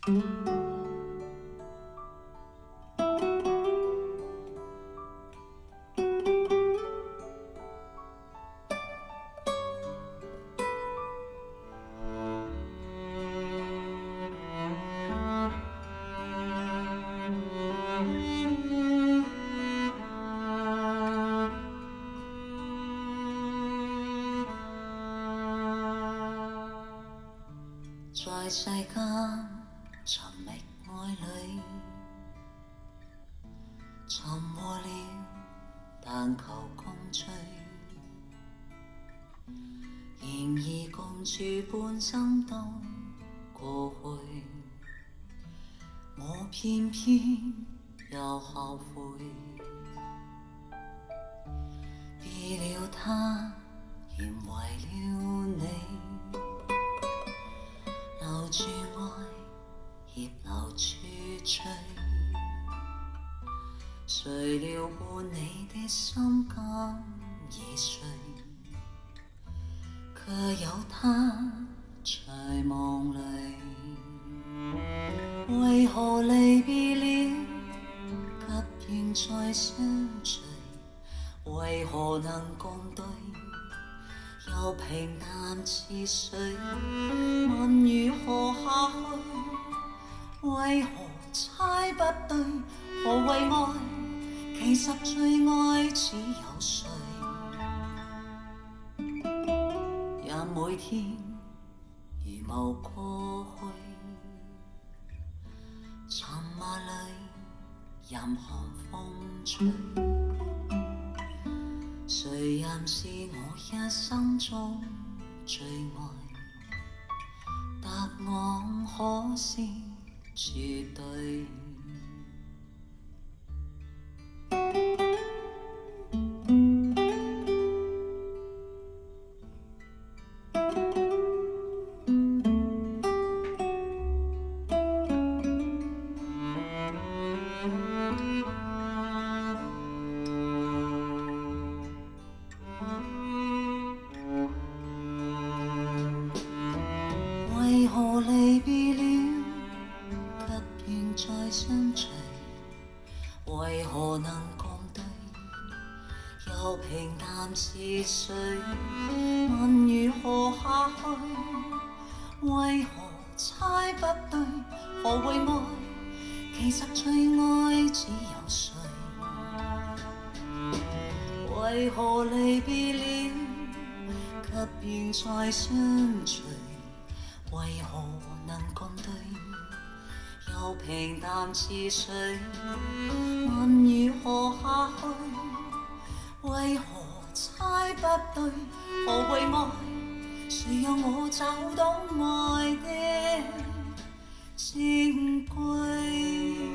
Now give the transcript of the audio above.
在世間尋覓愛侶，尋獲了，但求共聚。然而共處半生都過去，我偏偏又後悔。別了他，嫌為了你。留住愛，葉留住醉，誰料伴你的心肝已碎，卻有他在夢裏。為何離別了，卻願再相聚？為何能共對？又平淡似水，問如何下去？為何猜不對？何謂愛？其實最愛只有誰？也每天如霧過去，沉默裏任寒風吹。誰人是我一生中最愛？答案可是絕對。為何離別了，卻願再相聚？為何能共對，又平淡似水？問如何下去？為何猜不對？何謂愛？其實最愛只有誰？為何離別了，卻願再相聚？為何能共對，又平淡似水？問如何下去？為何猜不對？何謂愛？誰讓我找到愛的正規？